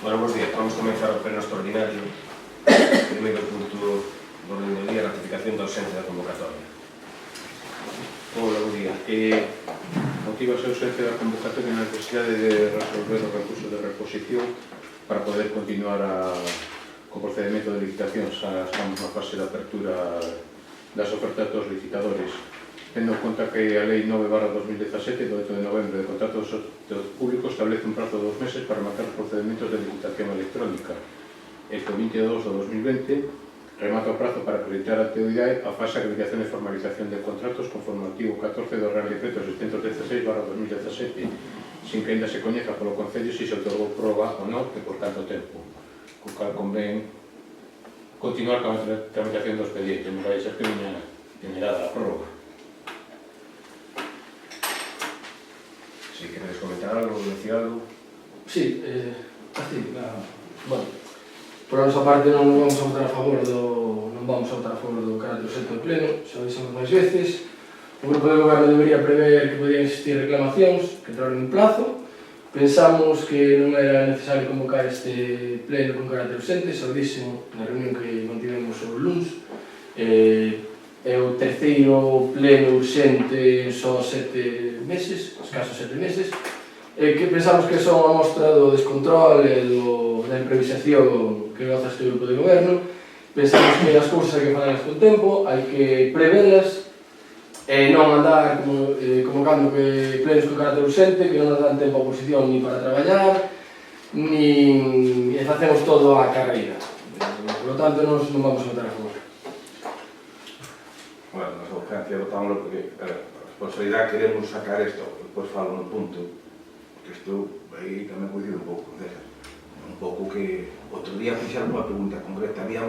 Bueno, bons días. Vamos comenzar o pleno extraordinario. Primeiro punto do orden do día, ratificación da ausencia da convocatoria. Hola, bom día. Motiva a ausencia da convocatoria na necesidade de resolver o recurso de reposición para poder continuar co procedimento de licitación. Xa estamos na fase de apertura das ofertas dos licitadores. Tendo en conta que a Lei 9/2017, do 8 de novembro, de contratos públicos establece un prazo de 2 meses para marcar os procedimentos de licitación electrónica. Este 22 de 2020 remata o prazo para acreditar a actividade a fase de acreditación e formalización de contratos conforme ao artigo 14 do Real Decreto 616/2017, sin que ainda se coñeza polo Concello se outorgou proba ou non e por tanto tempo. Co cal convén continuar con a tramitación do expediente, non vai ser que teña dada a prórroga. Si queredes comentar algo, decir algo. Sí, así, bueno, por a nosa parte non vamos a votar a favor do carácter urxente do pleno, xa dixemos máis veces. O grupo de goberno debería prever que podían existir reclamacións que entraron en plazo. Pensamos que non era necesario convocar este pleno con carácter urxente, xa o dixen na reunión que mantivemos o luns. É o terceiro pleno urxente en só 7 meses, escasos 7 meses, que pensamos que son a mostra do descontrol e da improvisación que goza este grupo de goberno. Pensamos que as cousas hai que falarlas con tempo, hai que prevelas e non andar convocando plenos con carácter urxente que non nos dan tempo a oposición ni para traballar ni facemos todo a carreira. Por lo tanto, non vamos a votar a favor. Bueno, nosa urgencia votámoslo porque a responsabilidade queremos sacar isto, depois falo no punto, porque isto aí tamén coincido un pouco, un pouco que outro día fixeron unha pregunta concreta, hai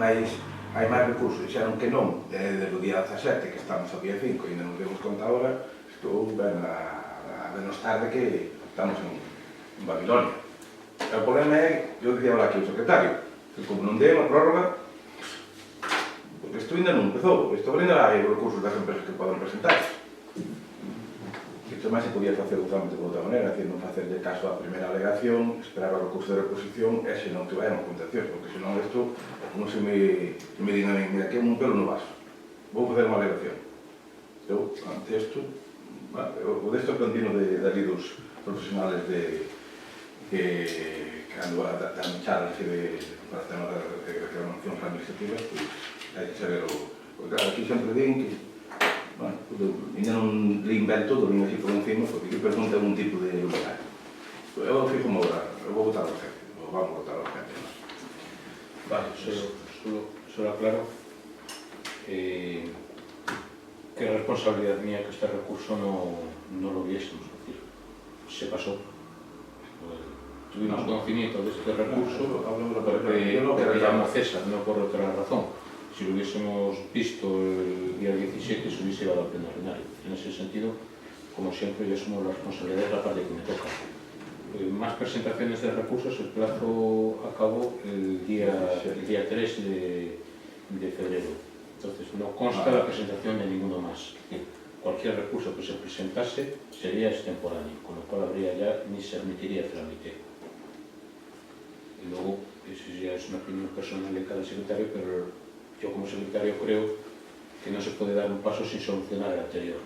máis recursos, dixeron que non, desde o día 17, que estamos ao día 5, e ainda non demos conta agora, estou ben a menos tarde que estamos en Babilonia. O problema é, eu dicía aquí o secretario, que como non dei unha prórroga, porque isto ainda non empezou, isto ainda hai recursos das empresas que poden presentar. Isto máis se podía facer totalmente de outra maneira, non facerlle caso á primeira alegación, esperar o recurso de reposición e se non que vayan a contención, porque senón isto, como se me digan a mí, mira, que é un pelo no vaso, vou facer unha alegación. Eu, ante isto, o desto plantino de ali dos profesionales que ando a echar para o tema de reclamacións administrativas, pois hai que saber porque claro, aquí sempre din que bueno, ainda non le invento todo, non así por encima, porque que pregunta un tipo de lugar. Eu fijo uma hora, eu vou votar ao gente, vamos votar ao gente. Vale, solo aclaro que é responsabilidade mía que este recurso non lo viésemos, es decir, se pasó. Tuvimos conocimiento de este recurso porque llamó César, no por otra razón. Si lo hubiésemos visto el día 17, se hubiese llevado al pleno ordinario. En ese sentido, como siempre, yo asumo la responsabilidad de la parte que me toca. Más presentaciones de recursos, el plazo acabó el día 3 de febrero. Entonces, no consta la presentación de ninguno más. Cualquier recurso que se presentase sería extemporáneo, con lo cual habría ya ni se admitiría trámite. Y luego, eso ya es una opinión personal de cada secretario, pero yo como secretario creo que no se puede dar un paso sin solucionar el anterior.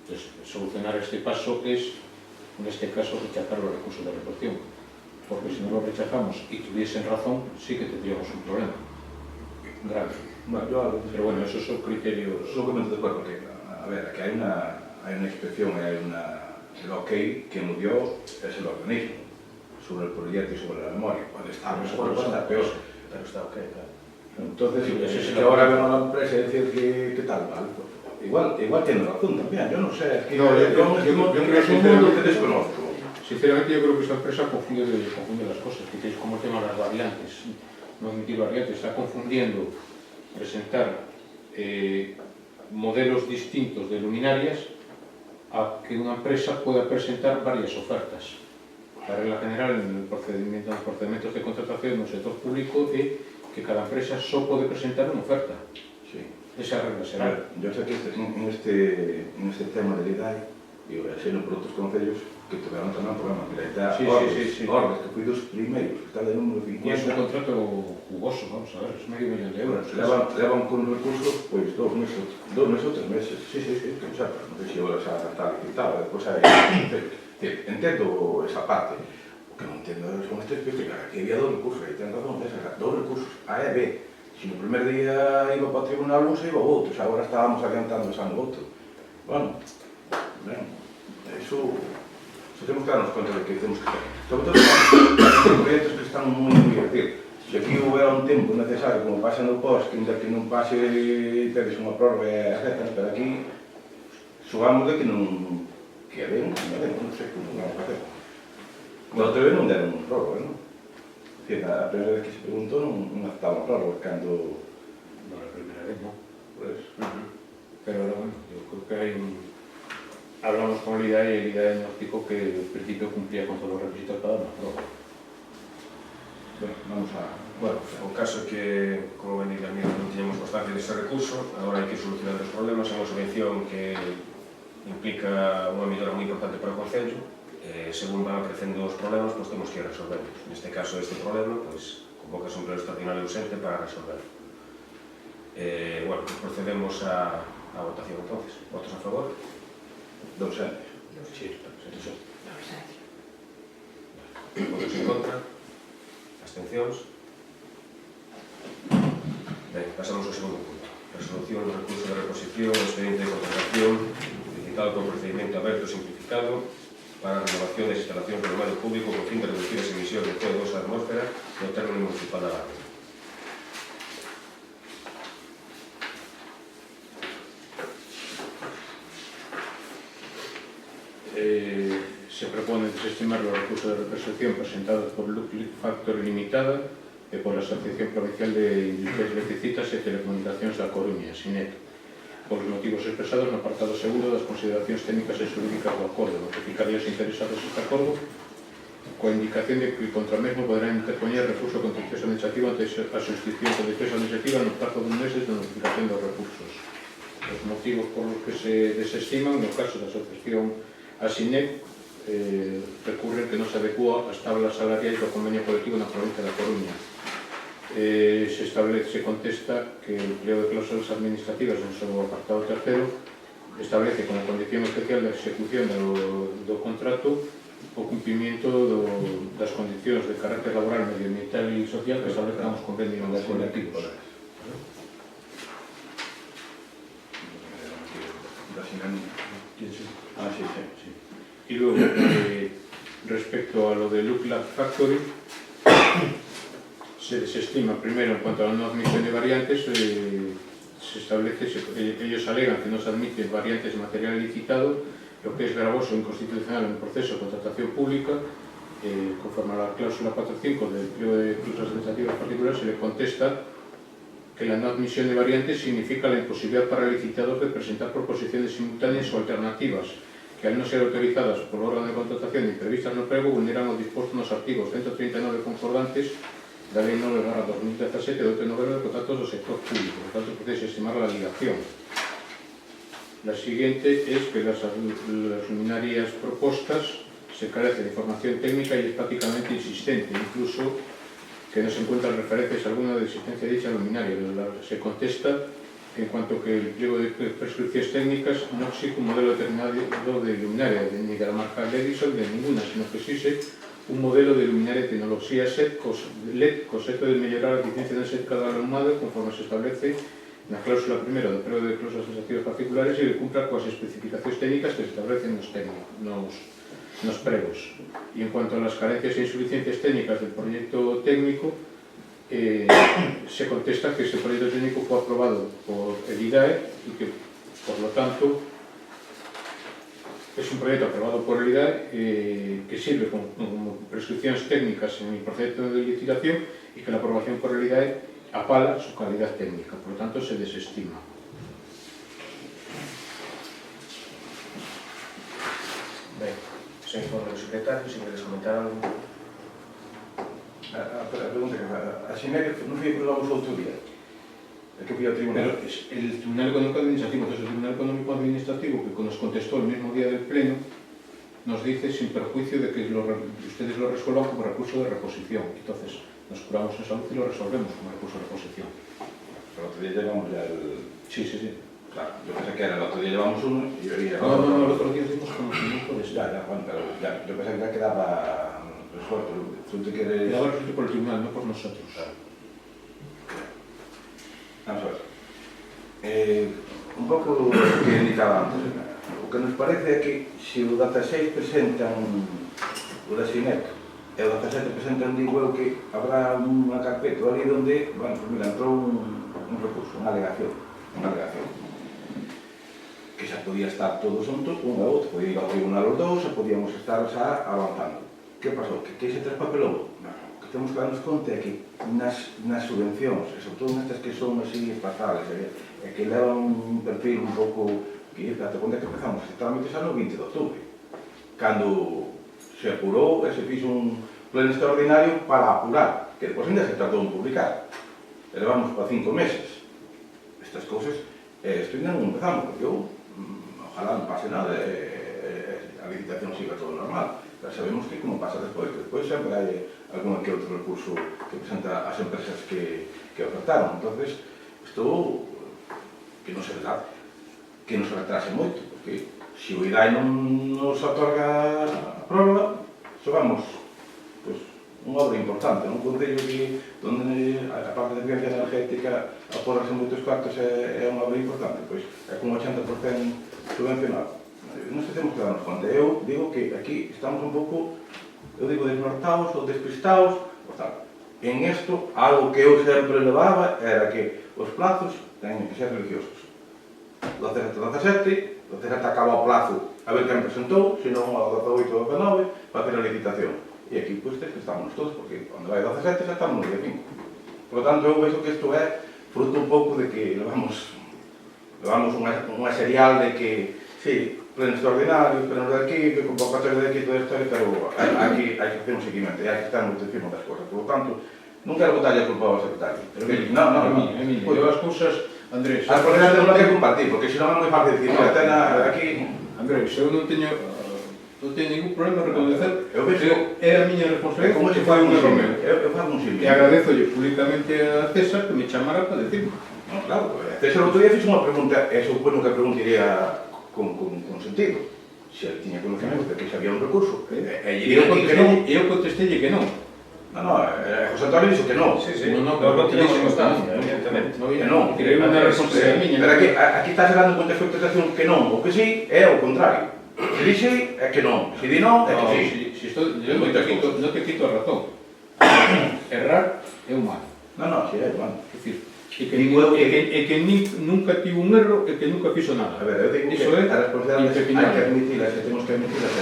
Entonces, solucionar este paso es, en este caso, rechazar los recursos de reposición, porque si no los rechazamos y tuviesen razón, sí que tendríamos un problema grave. Pero bueno, esos son criterios. Yo comento después porque, a ver, aquí hay una inspección, hay el ok que nos dio es el organismo sobre el proyecto y sobre la memoria. Cuando está mejor, puede estar peor. Pero está ok, claro. Entonces, que ahora ven a la empresa y decir que tal, vale. Igual tiene razón también, yo no sé. Yo creo que es un mundo que desconozco. Sinceramente, yo creo que esta empresa confunde las cosas, que es como el tema de las variantes. No admitir variantes, está confundiendo presentar modelos distintos de luminarias a que una empresa pueda presentar varias ofertas. La regla general en los procedimientos de contratación en el sector público es que cada empresa solo puede presentar una oferta. Sí. Esa regla será. Yo sé que en este tema del IDAI E xe non por outros concellos que tiveron tamén problema. Mira, está Sí, Ordes, sí, sí, sí. Ordes, que foi dos primeiros, que está de número E é un 50. contrato jugoso, vamos a ver, es medio millón de euros. Levan con recursos, pois, 2 meses ou 3 meses. Sí, que non sei, non sei se agora xa está licitado, depois hai... Entendo esa parte. O que non entendo son estes que aquí había 2 recursos, aí ten razón, 2 recursos, A e B. Se no primer día iba para o tribunal, non se iba ao outro, xa agora estábamos adiantando xa no outro. Bueno, ben, eso temos que darnos conta de que temos que hacer. Sobre todo, os proxectos que están moi divertidos. Se aquí houbera un tempo necesario, como pasa no POS, que ainda que non pase tedes unha prórroga e etc., pero aquí xogamos de que non que ben, non sei como vamos a facer. Da outra vez non deron un prórroga, non? A primeira vez que se preguntou non aceptaba prórroga, cando... No, la primera vez no. Por eso. Pero bueno, yo creo que hay un... Hablamos con el IDAE y el IDAE nos dijo que en principio cumplía con todos los requisitos para dar una prórroga. Bueno, vamos a... Bueno, o caso é que, como ben diga a mí, non tiñamos constancia dese recurso, agora hai que solucionar os problemas, é unha subvención que implica unha mellora moi importante para o Concello, según van aparecendo os problemas, pois temos que ir resolverlos. Neste caso, este problema, pois, convocas un pleno extraordinario urgente para resolverlo. Bueno, pues procedemos a votación entonces. Votos a favor? Dos anos. Sí, votos en contra? Abstencións? Ben, pasamos ao segundo punto. Resolución do recurso de reposición, expediente de contratación, licitado por procedimento aberto e simplificado para a renovación das instalacións do armario público con fin de reducir as emisións de CO2 á atmósfera no término municipal da Barra. Se propone desestimar los recursos de reposición presentados por Look Factor Limitada e por la Asociación Provincial de Industrias Electricitas e Telecomunicacións da Coruña, SINEC, por los motivos expresados no apartado segundo das consideracións técnicas e xurídicas do acordo. Notificaría os interesados este acordo coa indicación de que contra o mesmo poderán interpoñer recurso contencioso administrativo ante a substitución con defensa administrativa no plazo de un mes de notificación dos recursos. Os motivos por los que se desestiman, no caso da asociación a SINEC, recurren que non se adecúa as tablas salariais do convenio colectivo na provincia da Coruña. Se contesta que o empleo de cláusulas administrativas no seu apartado tercero establece como condición especial de execución do contrato o cumprimento das condicións de carácter laboral, medioambiental e social que establezcan os convenios colectivos. Sí. Y luego, respecto a lo de Look Factory, se desestima primero en cuanto a la no admisión de variantes, se establece, ellos alegan que no se admiten variantes de material licitado, lo que es gravoso e inconstitucional en el proceso de contratación pública, conforme a la cláusula 4.5 del empleo de cláusulas administrativas particulares, se le contesta que la no admisión de variantes significa la imposibilidad para el licitador de presentar proposiciones simultáneas o alternativas que al no ser autorizadas por el órgano de contratación y previstas no prego vulneran o dispuesto nos artigos 139 concordantes da Lei 9/2017 de 8 de novembro de contratos do sector público. Por tanto, puede estimar la ligación. La siguiente es que las luminarias propostas se carece de información técnica y es prácticamente insistente, incluso que no se encuentran referencias alguna de existencia de dicha luminaria. Se contesta en cuanto que el pliego de prescripciones técnicas no exige un modelo determinado de luminaria, ni de la marca Edison, de ninguna, sino que exige un modelo de luminaria de tecnología LED con objeto de mejorar la eficiencia energética del alumnado conforme se establece en la cláusula primera do empleo de cláusulas administrativas particulares e que cumpla coas especificacións técnicas que se establecen nos pregos. E en cuanto a las carencias e insuficiencias técnicas del proyecto técnico, se contesta que este proyecto técnico fue aprobado por el IDAE y que, por lo tanto, es un proyecto aprobado por el IDAE que sirve como prescripciones técnicas en el procedimiento de licitación y que la aprobación por el IDAE apala su calidad técnica, por lo tanto se desestima. Ben, se informe do secretario, se queres comentar algo. A pregunta que a Xinera non foi que levamos outro día. É que fui ao Pero tribunal. el Tribunal Económico Administrativo, entonces el Tribunal Económico Administrativo, que nos contestó el mismo día del Pleno, nos dice sin perjuicio de que ustedes lo resuelvan como recurso de reposición. Entonces, nos curamos en salud y lo resolvemos como recurso de reposición. Pero otro día llevamos ya el... Sí, sí, sí. Claro, yo pensé que era el otro día llevamos uno y yo iba... No, el otro día dimos conocimiento de eso. Ya, bueno, pero ya, yo pensé que ya quedaba resuelto. Tú te quieres... Quedaba resuelto por el Tribunal, no por nosotros. Vamos a ver. Un pouco o que indicaba antes. O que nos parece é que se o 16 presentan o da Sineto e o 17 presentan, digo eu, que habrá unha carpeta ali onde, bueno, pues mira, entrou un recurso, unha alegación, que xa podía estar todos juntos, un a outro, podía ir ao tribunal os dous e podíamos estar xa avanzando. Que pasou? Que se traspapelou? O que temos que darnos conta é que nas subvencións, e sobre todo nestas que son así espazales, e que levan un perfil un pouco que date conta que empezamos ese trámite xa no 20 de outubro, cando se apurou e se fixo un pleno extraordinario para apurar, que depois ainda se tardou en publicar. E levamos para 5 meses. Estas cousas, isto ainda non empezamos, porque eu, ojalá non pase nada, a licitación siga todo normal. Pero sabemos que como pasa despois, que despois sempre hai algún que outro recurso que presenta as empresas que ofertaron. Entonces, isto, que non se verdade, que non se retrase moito, porque se o IDAI non nos otorga a prórroga, vamos, pues, unha obra importante, un concello que, onde a parte de eficiencia energética aporrase moitos cartos é unha obra importante, pois é con 80% subvencionado. Non se temos que darnos conta. Eu digo que aquí estamos un pouco, eu digo, desnortados ou despistados, ou tal. En isto, algo que eu sempre levaba era que os plazos teñen que ser religiosos. 17 acaba o plazo a ver quen presentou, senón ao 18 ou 19 para ter a licitación. E aquí, pois, que estamos todos, porque cando vai 17 xa estamos no día 5. Por lo tanto, eu vexo que isto é fruto un pouco de que levamos unha serial de que, sí, plenos extraordinarios, plenos de aquí, que convocatoria de aquí, toda a historia, pero aquí hai que hacer un seguimento, e hai que estar moito encima das cosas. Por lo tanto, non quero botarlle a culpa ao secretario. Non. Eu as cousas, Andrés... As cousas temos que compartir, porque senón é moi fácil decir, mira, ten aquí... Andrés, eu non teño ningún problema en reconocer que é a miña responsabilidade como que se foi fai un erro meu. Eu fago un símbolo. E agradezolle públicamente a César que me chamara para decirlo. No, claro, César outro día fixe unha pregunta, e supoño que a pregunta iría con sentido. Se ele tiña conocimiento de que se había un recurso, e eu contestei que non. José Antonio dixo que non. Sí, Non teníamos dixo constancia, evidentemente. Que non. Tirei unha responsabilidade miña. Pero aquí está xerando contra a interpretación que non, o que sí é o contrario. Se dixe é que non, se di non é que sí. Yo non te quito a razón. Errar é humano. Sí, é humano. É dicir, e que nunca tivo un erro e que nunca fixo nada. A ver, eu digo Iso que é a responsabilidade hai que admitilas, e temos que admitilas,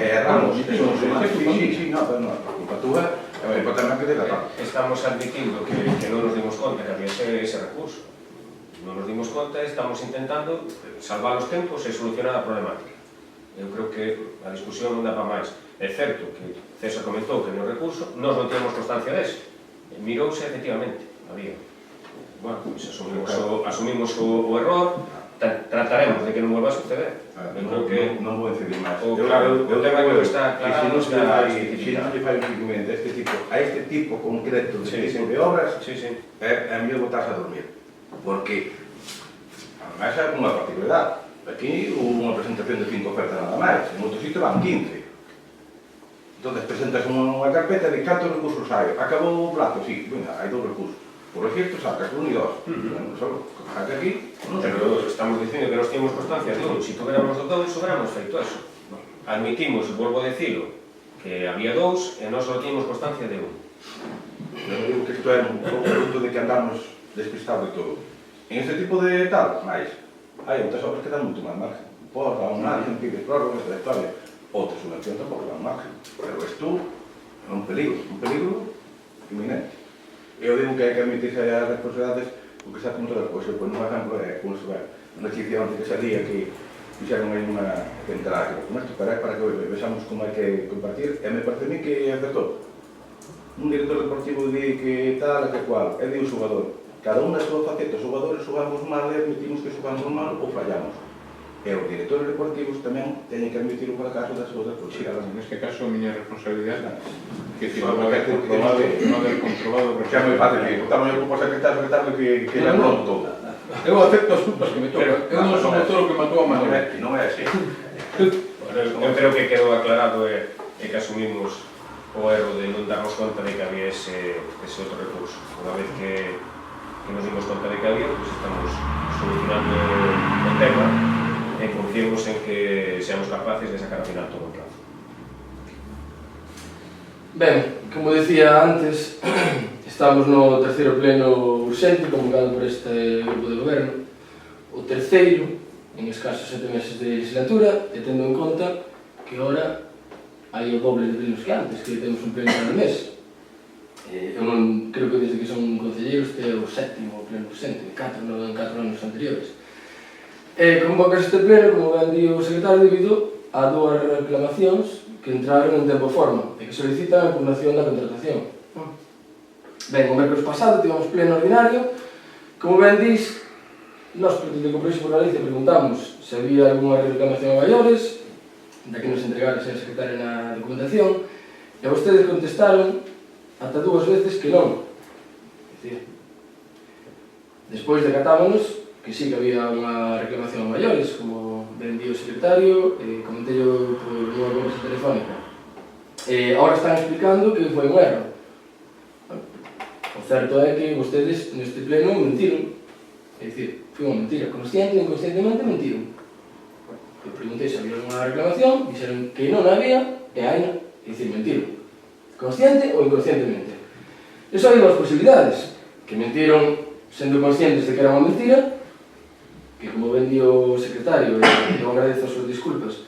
erramos, somos humanos. Sí, non, a culpa túa, é moi importante que te la parte. Estamos admitindo que non nos dimos conta que había ese recurso. Non nos dimos conta e estamos intentando salvar os tempos e solucionar a problemática. Eu creo que a discusión non dá para máis. É certo que César comentou que no recurso nós non temos constancia dese. Mirouse efectivamente, había. Bueno, pois asumimos o error, trataremos de que non volva a suceder. Eu creo que non vou decidir máis. O tema que está claro está especificado. Se non se fai un seguimento a este tipo concreto de obras, é mellor botarse a dormir. Porque, además, é unha particularidade. Aquí hubo unha presentación de 5 ofertas nada máis, en outro sitio van 15. Entón, presentas unha carpeta de cantos recursos hai. Acabou o plazo, sí, hai 2 recursos. Por registro sacas 1 e 2. Solo, saca aquí, non sei. Pero estamos dicindo que nos temos constancia de un. Si tuviéramos dos, hubiéramos feito eso. Admitimos, volvo a decirlo, que había 2 e nós só tínhamos constancia de un. Eu digo que isto é un pouco fruto de que andamos despistados de todo. En este tipo de tal, máis, hai outras obras que dan moito máis margen. Pode dar un margen, pide prórrogas da historia. Outras subvencións tampouco dan margen. Pero isto é un peligro inminente. Eu digo que hai que admitirse as responsabilidades porque xa como todas as cousas. Pois un exemplo é como se vai a noticia onde que salía que fixeron aí unha entrada que con isto para que vexamos como hai que compartir e me parece a mí que acertou. Un director deportivo di que tal, que cual, e di un xogador que cada unha das súas facetas, os xogadores xogamos mal e admitimos que xogamos mal ou fallamos. E os directores deportivos tamén teñen que admitir o fracaso das súas Sí, responsabilidades. en este caso, a miña responsabilidade que si Só non haber porque comprobado, que- non haber comprobado Porque é moi fácil, digo, estamos eu como secretario que ya non todo. Eu acepto as culpas que me tocan. Eu non son o toro que matou a Manuel. Non é así. Eu creo que quedou aclarado que asumimos o erro de non darnos conta de que había ese outro recurso. Unha vez que nos dimos conta de que había, pues estamos solucionando o tema e confiemos en que seamos capaces de sacar a final todo o plazo. Ben, como decía antes, estamos no terceiro pleno urxente convocado por este grupo de goberno, o terceiro en escasos 7 meses de legislatura, e tendo en conta que agora hai o doble de plenos que antes, que temos un pleno cada mes. Eu non creo que desde que son concelleiro este é o 7º pleno urxente, en 4 anos anteriores. Convocas este pleno, como ben di o secretario, debido a 2 reclamacións que entraron en tempo e forma e que solicitan a impugnación da contratación. Ben, o mércoles pasado tivemos pleno ordinario. Como ben dis, nós, de Compromiso por Galicia, preguntamos se había algunha reclamación a maiores, da que nos entregara a señora secretaria na documentación, e vostedes contestaron ata 2 veces que non. É dicir, despois decatámonos que sí que había unha reclamación a maiores, como ben di o secretario, comentello por unha conversa telefónica. Agora están explicando que foi un erro. O certo é que vostedes neste pleno mentiron. É dicir, foi unha mentira. Consciente ou inconscientemente mentiron. Eu preguntei se había unha reclamación, dixeron que non había, e hai, é dicir, mentiron. Consciente ou inconscientemente. E só hai 2 posibilidades. Que mentiron sendo conscientes de que era unha mentira, que como ben di o secretario, e eu agradezo as súas disculpas,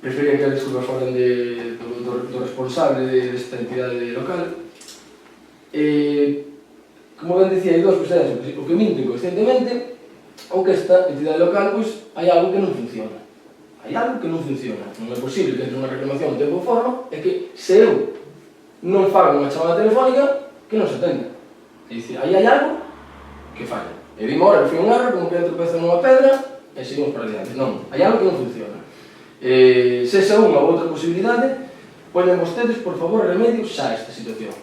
preferían que as disculpas foran do responsable desta entidade local. Como ben dicía, hai 2 posibilidades, o que minto inconscientemente, ou que esta entidade local, pois, hai algo que non funciona. Hai algo que non funciona. Non é posible que entre unha reclamación en tempo e forma e que se eu non fago unha chamada telefónica, que non se atenda. É dicir, aí hai algo que falla. E vimos ahora que foi un erro, como que tropeza nunha pedra, e seguimos para diante. Non, hai algo que non funciona. Se esa unha ou outra posibilidade, poñen vostedes, por favor, remedio xa a esta situación.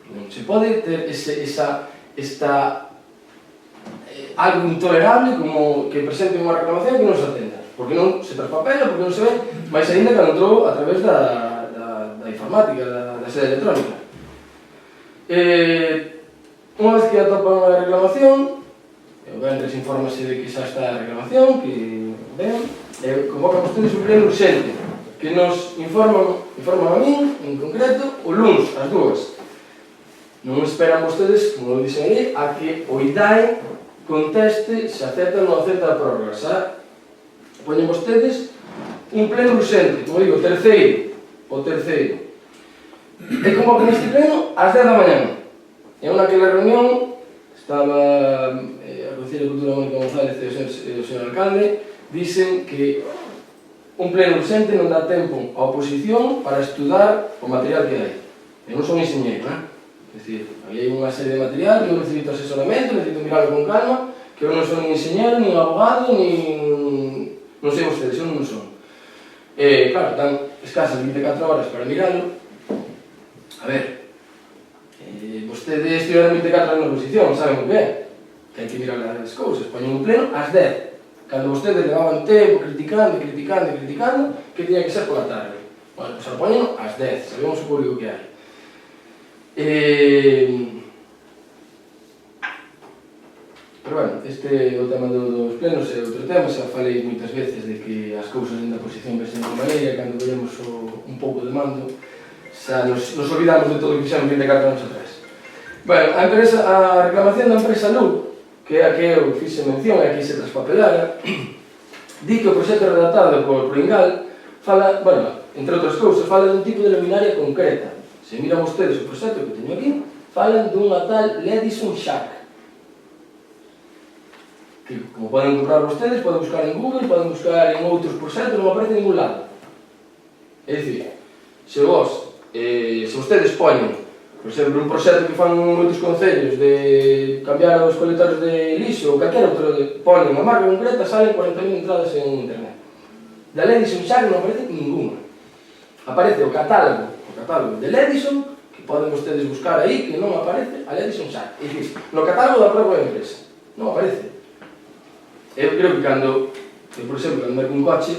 Non se pode ter algo intolerable como que presente unha reclamación que non se atenda. Porque non se traspapela, porque non se ve, máis ainda que entrou a través da informática, da sede electrónica. Unha vez que atopan a reclamación, o venres infórmase de que xa está a reclamación, que ven, convocan vostedes un pleno urxente, que nos informan a min, en concreto, o luns, as 2. Non esperan vostedes, como dixen aí, a que o IDAE conteste se acepta ou non acepta a prórroga. Xa poñen vostedes un pleno urxente, como digo, o terceiro. E convocan este pleno ás 10 da mañá. E naquela reunión estaba a Concelleira de Cultura Mónica González e o señor alcalde, dicen que un pleno urxente non dá tempo á oposición para estudar o material que hai. Eu non son enxeñeiro, é dicir, aí hai unha serie de material que eu necesito asesoramento, necesito mirarlo con calma, que eu non son nin enxeñeiro, nin abogado, nin... non sei vostedes, eu non son. Claro, dan escasas 24 horas para mirarlo. A ver, vostedes estiveron 24 horas na oposición, saben o que é? Que hai que mirar as cousas. Poñen un pleno ás 10. Cando vostedes levaban tempo criticando, que tiña que ser pola tarde. Bueno, pois lo poñen ás 10, sabemos o público que hai. Pero bueno, este é o tema dos plenos e outro tema, xa falei moitas veces de que as cousas na oposición vesen de maneira, cando vemos un pouco de mando, xa nos olvidamos de todo o que fixemos 24 anos atrás. Bueno, a reclamación da empresa LUC, que é a que eu fixe mención e a que se traspapelara, di que o proxecto redactado por Pringal fala, bueno, entre outras cousas, fala dun tipo de luminaria concreta. Se miran vostedes o proxecto que teño aquí, falan dunha tal Ledison Shack, que, como poden comprar vostedes, poden buscar en Google, poden buscar en outros proxectos, non aparece en ningún lado. É dicir, se vostedes poñen por exemplo, un proxecto que fan moitos concellos de cambiar os colectores de lixo ou calquera outro, ponen unha marca concreta, salen 40.000 entradas en internet. Da Ledison xa non aparece ninguna. Aparece o catálogo de Ledison, que poden vostedes buscar aí, que non aparece a Ledison xa. É dicir, no catálogo da propia empresa. Non aparece. Eu creo que cando, por exemplo, cando merco un coche,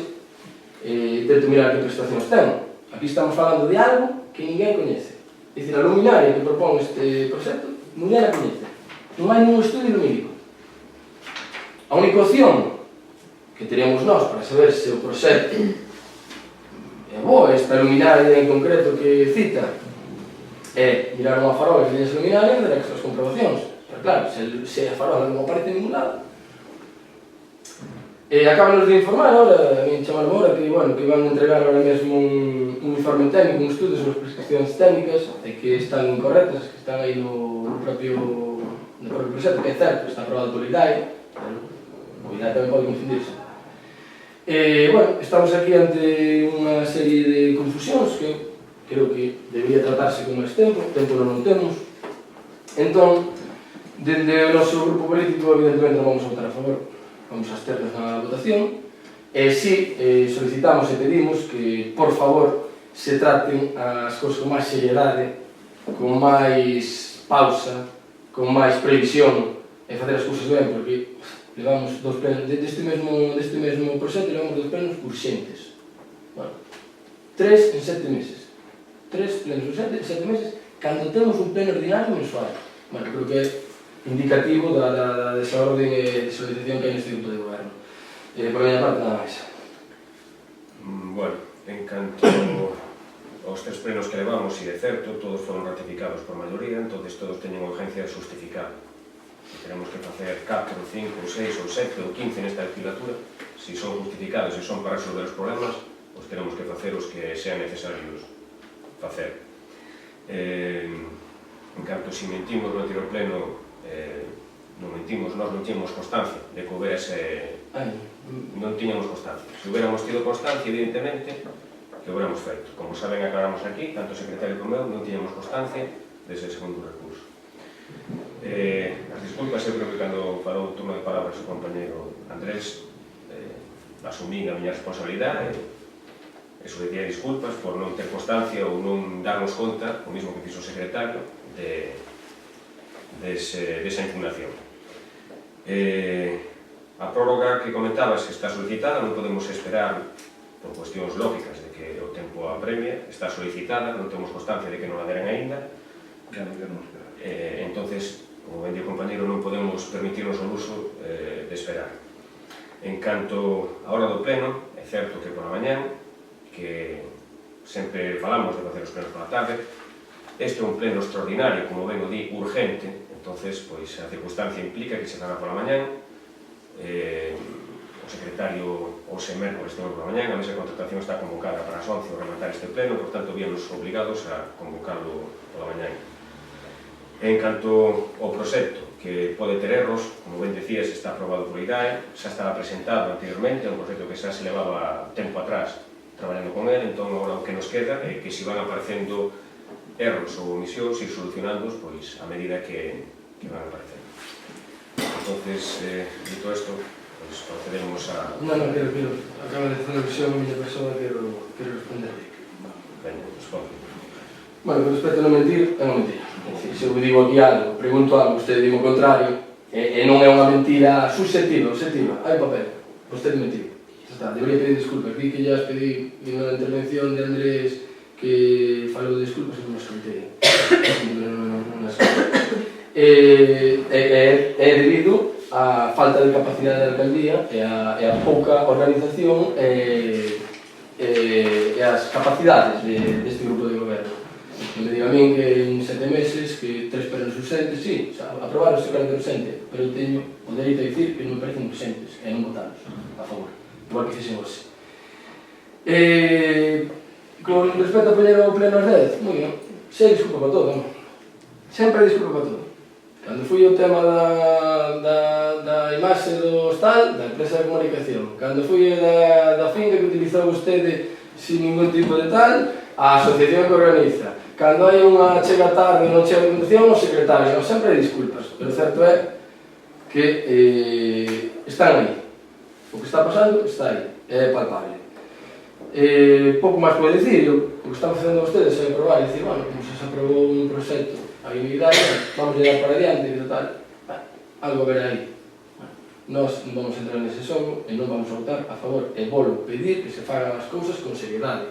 tento mirar que prestacións ten. Aquí estamos falando de algo que ninguén coñece. É dicir, a luminaria que propón este proxecto, ninguén a coñece. Non hai ningún estudio lumínico. A única opción que teríamos nós para saber se o proxecto é boa, esta luminaria en concreto que cita, é mirar unha farola que teña esa luminaria e dar extras comprobacións. Pero claro, se a farola non aparece en ningún lado. Acaban de informar ahora, a mí chamaron ahora que, bueno, que van a entregar ahora mesmo un informe técnico, un estudio sobre prescripcións técnicas e que están incorrectas, que están aí no propio proxecto, que é certo, está aprobado por IDAE, pero o IDAE tamén pode confundirse. Bueno, estamos aquí ante unha serie de confusións que creo que debería tratarse con máis tempo non temos. Entón, dende o noso grupo político, evidentemente non vamos a votar a favor. Vamos a absternos na votación. Si solicitamos e pedimos que, por favor, se traten as cousas con máis seriedade, con máis pausa, con máis previsión e facer as cousas ben, porque levamos dos plenos, deste mesmo proxecto, levamos dos plenos urxentes. Bueno, 3 en 7 meses. 3 plenos urxentes en 7 meses, cando temos un pleno ordinario mensual. Bueno, creo que é indicativo da desorden e desorientación que hai neste grupo de goberno. Por a miña parte, nada máis. Bueno, en canto aos 3 plenos que levamos, e de certo, todos foron ratificados por maioría, entonces todos teñen urgencia de justificar. Se tenemos que facer 4, 5, 6, ou 7, ou 15 nesta legislatura, se son justificados e son para resolver os problemas, os tenemos que facer os que sean necesarios facer. En canto si mentimos no anterior pleno, non mentimos, nós non tiñamos constancia de que houbese... Non tiñamos constancia. Se hubiéramos tido constancia, evidentemente, que hubiéramos feito. Como saben, aclaramos aquí, tanto o secretario como eu, non tiñamos constancia dese segundo recurso. As disculpas, eu creo que cando falou o turno de palabras o compañeiro Andrés, asumín a miña responsabilidade, e solicitei disculpas por non ter constancia ou non darnos conta, o mismo que fixo o secretario, desa impugnación. A prórroga que comentabas que está solicitada, non podemos esperar por cuestións lógicas de que o tempo apremia, está solicitada, non temos constancia de que non la deran aínda. Entonces, como ben di o compañero, non podemos permitirnos o luxo de esperar. En canto a hora do pleno, é certo que pola mañán, que sempre falamos de facer os plenos pola tarde, este é un pleno extraordinario, como ben o di, urgente, entonces, pois, a circunstancia implica que se faga pola mañán, o secretario hoxe mércoles temos pola mañán, a mesa de contratación está convocada para as 11 rematar este pleno, por tanto, víanos obligados a convocarlo pola mañán. En canto ao proxecto, que pode ter erros, como ben decías, está aprobado por IDAE, xa estaba presentado anteriormente, é un proxecto que xa se levaba tempo atrás traballando con ele, entón agora o que nos queda é que se van aparecendo erros ou omisións ir solucionándoos pois a medida que van aparecendo. Entonces, dito isto, pois procedemos a... Non, quero, acaba de facer a visión a miña persoa, quero responderle. Veña, responde. Bueno, con respecto a non mentir, é non mentir. Se eu digo aquí algo, pregunto algo, vostede digo o contrario, e non é unha mentira subjetiva, objetiva, hai un papel, vostede mentiu. Debería pedir disculpas, vi que ya pedí na intervención de Andrés que falou de disculpas e non as contei. É debido á falta de capacidade da alcaldía e a pouca organización e as capacidades deste grupo de goberno. Que me diga a min que en 7 meses, que 3 plenos urxentes, sí, aprobaron ese carácter urxente, pero eu teño o dereito a dicir que non me parecen urxentes, e non votarlos a favor, igual que fixen hoxe. Con respecto a poñer o pleno ás 10, moi ben, xe disculpa para todo, non? Sempre disculpa para todo. Cando fui o tema da imaxe do hostal, da empresa de comunicación, cando fui da finca que utilizou vostede sin ningún tipo de tal, a asociación que organiza. Cando hai unha chega tarde e non chega a documentación, o secretario, non sempre hai disculpas, pero certo é que están aí. O que está pasando está aí, é palpable. Pouco máis pode dicir, o que están facendo vostedes é aprobar e dicir, bueno, como se aprobou un proxecto a unidade, vamos a llegar para adiante e tal, algo a ver aí. Nós non vamos entrar nese xogo e non vamos a votar a favor e volo pedir que se fagan as cousas con seriedade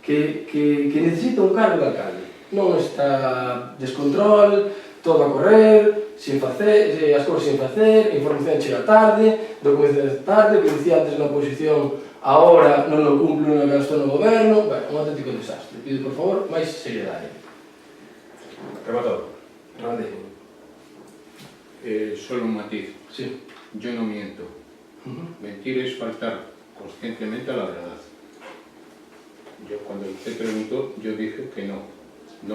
que necesita un cargo de alcalde. Non está descontrol, todo a correr, sin facer, as cousas sin facer, información chega tarde, documentación tarde, que dicía antes na oposición, agora non o cumplo no gasto no goberno, un auténtico desastre. Pido, por favor, máis seriedade. Rematado. Rematei. Solo un matiz. Sí. Yo no miento. Mentir es faltar conscientemente a la verdad. Yo cuando usted preguntó, yo dije que no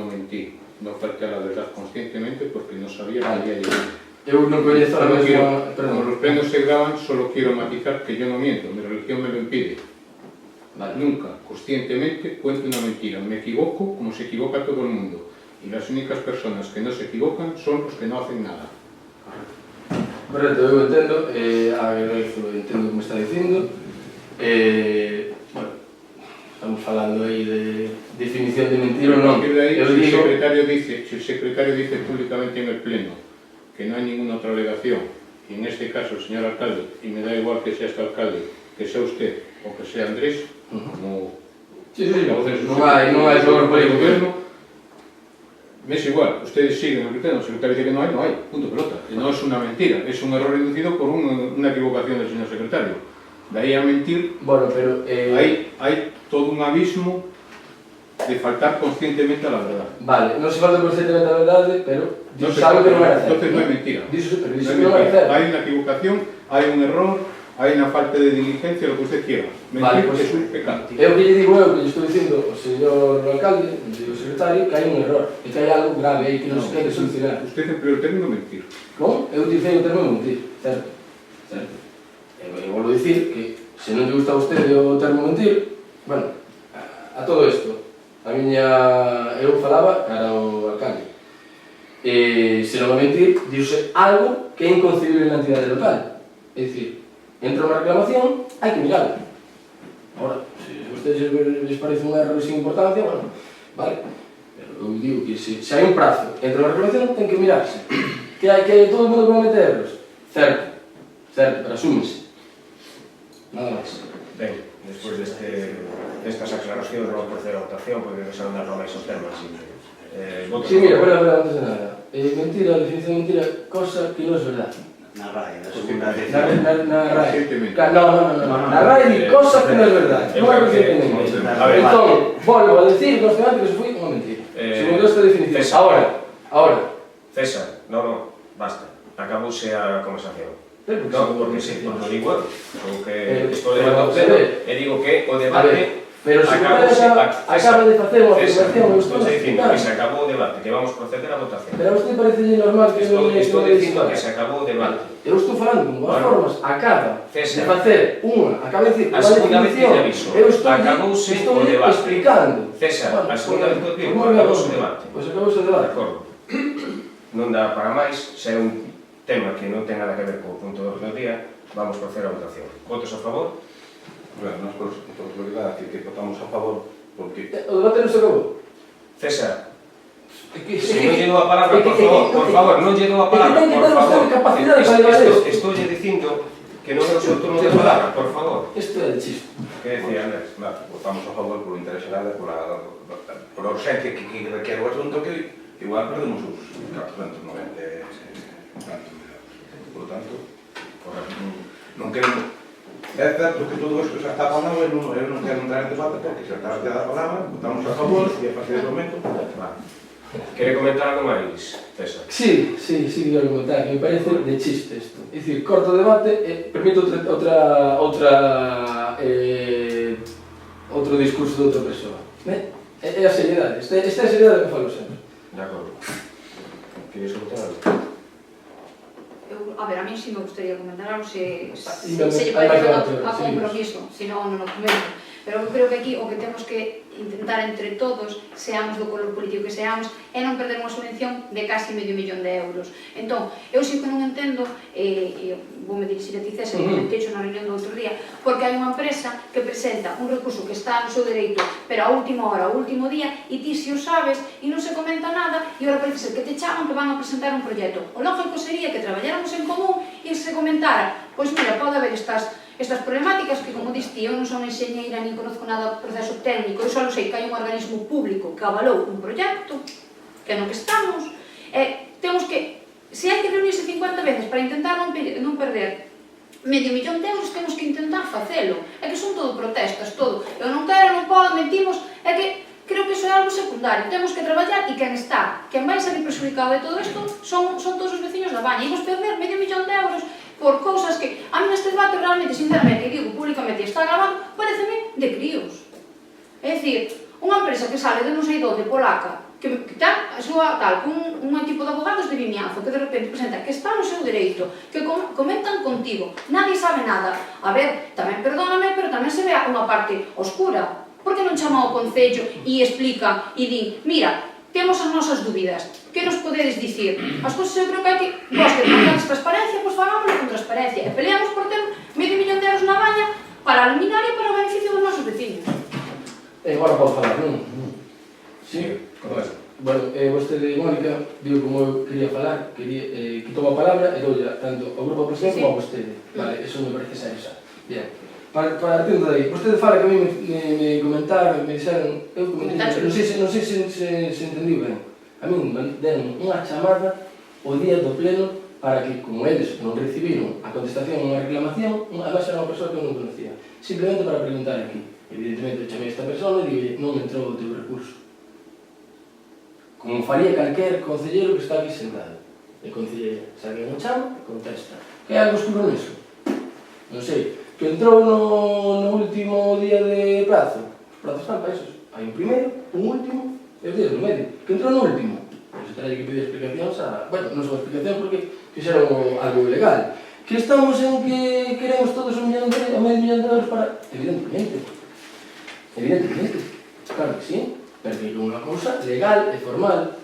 mentí. No falté a la verdad conscientemente porque no sabía que había llegado. Eu non coñezo a mesma... Como los plenos se graban, solo quiero matizar que yo no miento. Mi religión me lo impide. Vale. Nunca, conscientemente, cuento una mentira. Me equivoco como se equivoca todo el mundo. Y las únicas personas que no se equivocan son los que no hacen nada. Correcto, eu entendo, agradezo, entendo o que me está dicindo. Bueno, estamos falando aí de definición de mentira ou non. Si el secretario dice públicamente en el pleno que no hay ninguna otra alegación, y en este caso el señor alcalde, y me da igual que sea este alcalde, que sea usted o que sea Andrés, como... Sí, non hai xogo político. Me es igual, ustedes siguen el criterio, el secretario dice que no hay, punto pelota. No es una mentira, es un error inducido por una equivocación del señor secretario. De ahí a mentir, bueno, pero, hay todo un abismo de faltar conscientemente a la verdad. Vale, non se falta conscientemente a verdade, pero No sabe que non era certo. Entonces no hay mentira. Pero No dice hay que non era mentira. certo. Hay una equivocación, hay un error, hay una falta de diligencia, lo que usted quiera. Mentir Vale, pues, es un pecado. É o que lle digo eu, que lle estou dicindo ao señor alcalde, ao señor secretario, que hai un error, e que hai algo grave aí que non se quere solucionar. Usted empleó el término mentir. Como? Eu dicei o termo mentir, certo? Certo. Eu vou dicir que se non lle gusta a vostede o termo mentir, bueno, a todo isto, eu falaba cara ao alcalde. Se non vai mentir, diuse algo que é inconcebible na entidade local. É dicir, entra unha reclamación, hai que mirarlo. Ahora, se a vostedes les parece un erro sin importancia, bueno, vale. Pero eu digo que se hai un prazo entre unha reclamación, ten que mirarse. Que hai que todo o mundo comete erros? Certo, pero asúmese. Nada máis. Ben, despois destas aclaracións vamos proceder a votación porque non saben dar máis os temas. Sí, mira, antes de nada. Mentira, a definición de mentira, cosa que non é verdade. Na RAE, na segunda Na RAE. Conscientemente. No. Na RAE di cosa que non é verdade. Non é conscientemente. Entón, volvo a decir constantemente que se foi unha mentira. Segundo esta definición. Ahora. César, non, basta. Acabouse a conversación. Pero Non, porque sí, non digo eu. Porque estou levando o pleno e digo que o debate pero se acaba de facer unha afirmación, eu estou dicindo que se acabou o debate, que vamos proceder a votación. Pero a usted parece normal que Estou dicindo que se acabou o debate. Eu estou falando con boas formas, acaba de facer acaba de dicir, a segunda vez que te aviso, acabouse o debate. Explicando. César, a segunda vez que te digo, acabouse o debate. Pois acabouse o debate. De acordo. Non dá para máis, se é un tema que non ten nada que ver co punto do día, vamos proceder a votación. Votos a favor? Bueno, nós por autoridade que votamos a favor porque... O debate non se acabou. César, se non lle dou a palabra, por favor, non lle dou a palabra, por favor. Estou lle dicindo que non é o seu turno de palabra, por favor. Isto é de chiste. Que decía Andrés? Votamos a favor por interés xeral e por a urxencia que requiere o asunto que igual perdemos os 490 por lo tanto, non queremos... É certo que todo isto xa está falado e eu non quero entrar en debate porque xa está a palabra, votamos a favor e a partir do momento... Quere comentar algo máis, César? Sí, quero comentar, que me parece de chiste isto. É dicir, corto o debate e permito outro discurso de outra persoa. É a seriedade, esta é a seriedade que falo sempre. De acordo. Queres comentar algo? A ver, a mí sí me gustaría comentar algo se lle Hai parece máis a sí. compromiso, se non no documento. Pero eu creo que aquí o que temos que intentar entre todos, seamos do color político que seamos, é non perder unha subvención de casi €500.000. Entón, eu sí que non entendo, e voume dirixir a ti, César, que comentei na reunión do outro día, porque hai unha empresa que presenta un recurso que está no seu dereito, pero a última hora, ao último día, e ti si o sabes, e non se comenta nada, e agora parece ser que te chaman que van a presentar un proxecto. O lógico sería que traballáramos en común e se comentara, pois mira, pode haber estas problemáticas que, como diste, eu non son enxeñeira nin conozco nada do proceso técnico, eu só sei que hai un organismo público que avalou un proxecto, que é no que estamos, e temos que, se hai que reunirse 50 veces para intentar non perder €500.000, temos que intentar facelo. É que son todo protestas, todo. Eu non quero, non podo, mentimos, é que creo que iso é algo secundario. Temos que traballar e quen vai salir perxudicado de todo isto son todos os veciños da Baña. Imos perder €500.000 por cousas que a mí neste debate realmente, sinceramente, e digo públicamente, está grabado, pareceme de críos. É dicir, unha empresa que sale de non sei onde, polaca, que ten a súa tal, un equipo de abogados de Vimianzo, que de repente presenta que está no seu dereito, que comentan contigo, nadie sabe nada. A ver, tamén perdóname, pero tamén se ve unha parte oscura. Por que non chama ao Concello e explica e din, mira, temos as nosas dúbidas, que nos podedes dicir? As cousas eu creo que hai que, vos que demandades transparencia, pois fagámoslo con transparencia, e peleamos por ter €500.000 na Baña para eliminar e para o beneficio dos nosos vecinos. Agora podo falar, non? Sí, correcto. Bueno, vostede, Mónica, digo como eu quería falar, quitou a palabra e doulle tanto ao grupo presidente como a vostede. Vale, eso me parece ser esa. Bien. Partindo de aí, vostede fala que a mí me comentaron, me dixeron, eu comentei, non sei se entendiu ben. A mí me deron unha chamada o día do pleno para que, como eles non recibiron a contestación a unha reclamación, además era unha persoa que eu non conocía, simplemente para preguntar aquí. Evidentemente, chamei a esta persona e digo, non entrou o teu recurso. Como faría calquer concellero que está aquí sentado. E concellera, se alguén o chama, contesta. Que hai algo escuro niso? Non sei. Que entrou no último día de prazo. Os prazos están para esos. Hai un primeiro, un último e os días do medio. Que entrou no último. Pois terá que pedir explicacións a... Bueno, non son explicacións porque fixeron algo ilegal. Que estamos en que queremos todos €1.000.000 para... Evidentemente. Claro que sí. Pero que unha cousa legal e formal.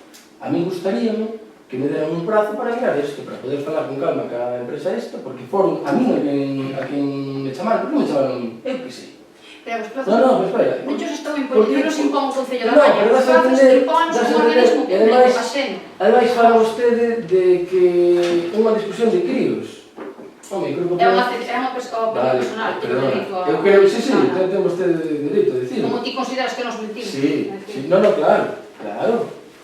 A mí gustaríame que me deran un prazo para mirar isto, para poder falar con calma ca empresa esta, porque foron a mí a quen me chamaron. Por que me chamaron a mí? Eu que sei. Pero os plazos Non, espera. non os estão impoñendo, non os impón o Concello da Baña, os plazos que impóganos un organismo público a xente. Ademais, fala vostede de que unha discusión de críos. Home, creo que... É unha opinión personal, que perdona. dereito a... Eu creo que sí, ten vostede dereito a dicirlo. Como ti consideras que nos mentimos. Sí, non, claro.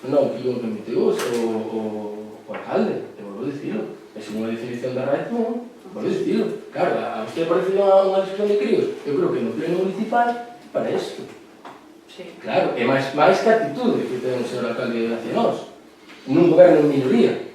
Non, que o que meteu o alcalde, te volvo a dicilo. É unha definición da RAE, non, volvo a dicilo. Claro, a vostede parece unha discusión de críos. Eu creo que no pleno municipal para isto. Sí. Claro, é máis que actitude que ten o señor alcalde hacia nós. Nun goberno en minoría.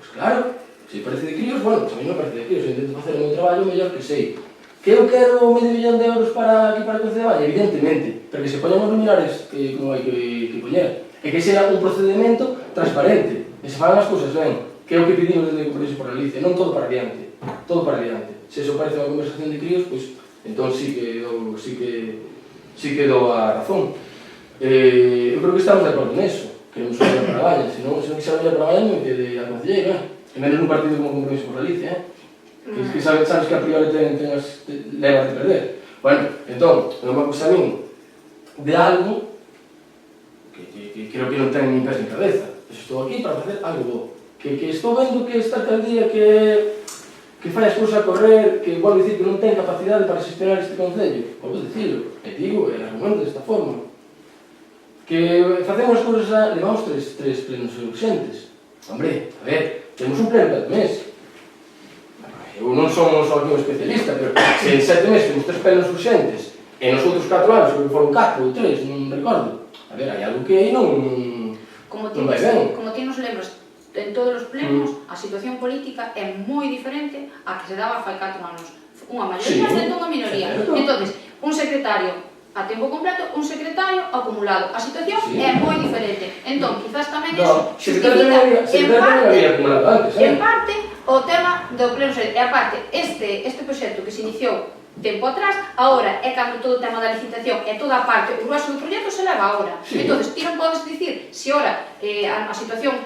Pois claro, se parece de críos, bueno, a mí non parece de críos. Eu intento facer o meu traballo mellor que sei. Que eu quero €500.000 para aquí para a Concello de Baña, evidentemente, pero que se poñan os luminares como hai que poñer. E que sea un procedimento transparente, e se fagan as cousas ben, que é o que pedimos desde o Compromiso por Galicia, non todo para adiante, todo para adiante. Se iso parece unha conversación de críos, pois, entón sí que dou a razón. Eu creo que estamos de acordo neso, que non só para a Baña, senón se non quixera olhar para a Baña, non me quede a concelleira, e menos nun partido como Compromiso por Galicia, que sabes que a priori ten as levas de perder. Bueno, entón, non me acusa a min de algo que creo que non ten nin pés nin cabeza. Estou aquí para facer algo bo. Que estou vendo que esta alcaldía que fai as cousas a correr, que volvo a dicir que non ten capacidade para gestionar este concello. Volvo a dicilo, e digo, e argumento desta forma. Que facemos as cousas, levamos tres plenos urgentes. Hombre, a ver, temos un pleno cada mes. Eu non somos aquí un especialista, pero se en 7 meses temos 3 plenos urgentes, e nos outros 4 anos, que foron 4 ou 3, non recordo. A ver, hai algo que aí non vai ben. Como ti nos lembras, en todos os plenos, a situación política é moi diferente a que se daba fai 4 anos. Unha maioría frente a unha minoría. Entonces, un secretario a tempo completo, un secretario acumulado. A situación é moi diferente. Entón, quizás tamén iso justifica en parte o tema do pleno. E aparte, este proxecto que se iniciou tempo atrás, agora é cando todo o tema da licitación e toda a parte, o grueso do proxecto se leva agora. Entón, ti non podes dicir se ora a situación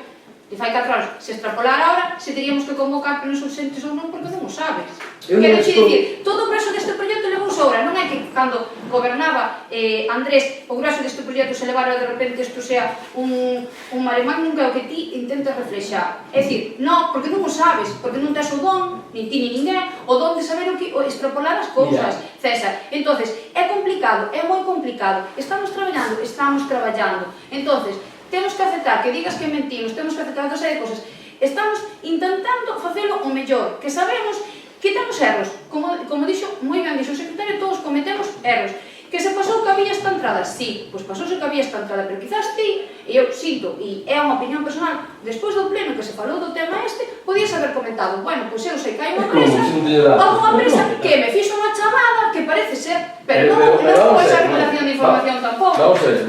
de fai 4 anos se extrapolara agora, se teríamos que convocar plenos urxentes ou non, porque non o sabes. Quero dicir, todo o grueso deste proxecto levouse agora, non é que cando gobernaba Andrés, o grueso deste proxecto se levara de repente isto sea un mare magnum, que é o que ti intentas reflexar. É dicir, non, porque non o sabes, porque non tes o don, nin ti ni ninguén, o don de saber o que extrapolar as cousas, César. Entonces, é complicado, é moi complicado. Estamos traballando. Entonces, temos que aceptar que digas que mentimos, temos que aceptar outra serie de cosas. Estamos intentando facelo o mellor, que sabemos que temos erros. Como dixo, moi ben dixo o secretario, todos cometemos erros. Que se pasou que había esta entrada? Sí, pois pasouse que había esta entrada, pero quizás ti, e eu sinto, e é unha opinión personal, despois do pleno que se falou do tema podías haber comentado, bueno, pois eu sei que hai unha empresa que me fixo unha chamada que parece ser, pero non foi esa revelación de información tampouco.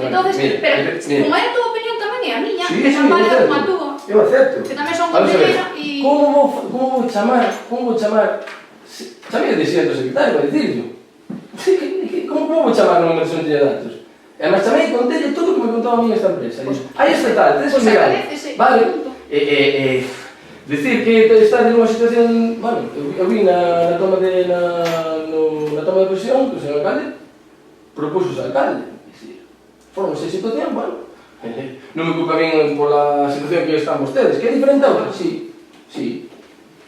Entonces, pero como é a tua opinión tamén é a miña, que é tan válida como a túa. Eu acepto. Que tamén son compañera e... Como vou chamar? Chamei o presidente do secretario para dicirlo. Como vou chamar nunha versión de datos? E además chamei e contei todo o que me contaba a mí esta empresa. Aí está tal, tens que mirar. Vale. Decir que está en unha situación... Bueno, eu vi na toma de posición que o señor alcalde propuso o alcalde. Foron esa situación, bueno, non me culpa bien pola situación que están vostedes, que é diferente a outra, sí.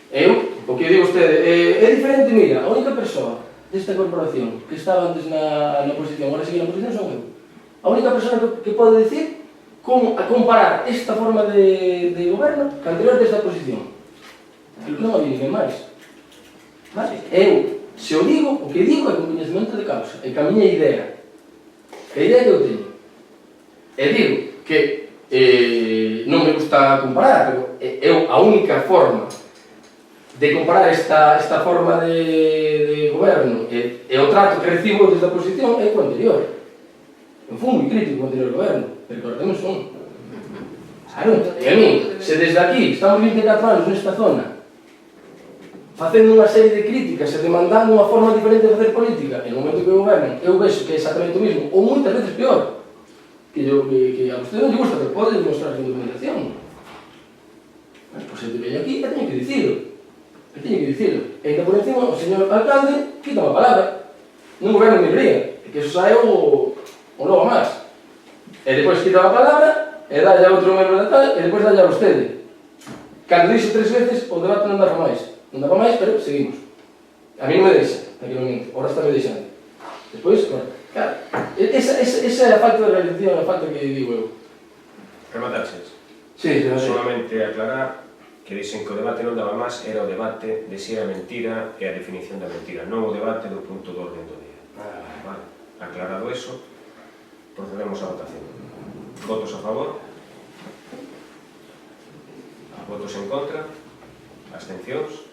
Eu, o que digo vostede, é diferente, mira, a única persoa desta corporación que estaba antes na oposición, agora sigue na oposición, son eu. A única persona que pode decir como a comparar esta forma de goberno que anterior desta oposición. Non había ninguén máis. Eu, se o digo, o que digo é con coñecemento de causa, é que a miña idea, a idea que eu teño, e digo que non me gusta comparar, pero eu a única forma de comparar esta forma de goberno e o trato que recibo desde a oposición é co anterior. Eu fui moi crítico co anterior goberno, pero que tamén son. Claro, e a mí, se desde aquí estamos 24 anos nesta zona facendo unha serie de críticas e demandando unha forma diferente de facer política, e no momento que gobernan eu vexo que é exactamente o mesmo, ou moitas veces peor, que a vostede non lle gusta, pero pode demostrar con documentación. Mas, pois, eu te veño aquí e teño que dicilo. E ainda por encima, o señor alcalde quita unha palabra. Non goberno ni ría, e que eso sae o logo máis. E depois quita a palabra, e dalle a outro membro da tal, e depois dalle a vostede. Cando dixo 3 veces, o debate non daba máis. Non daba máis, pero seguimos. A mí non me deixa, naquele momento. Ahora está me deixando. Despois, claro, esa é a falta de realización, a falta que digo eu. Rematarses. Sí, solamente aclarar que dicen que o debate non daba máis, era o debate de si era mentira e a definición da mentira, non o debate do punto do orden do día. Vale. Aclarado eso, procedemos á votación. Votos a favor? Votos en contra? Abstencións?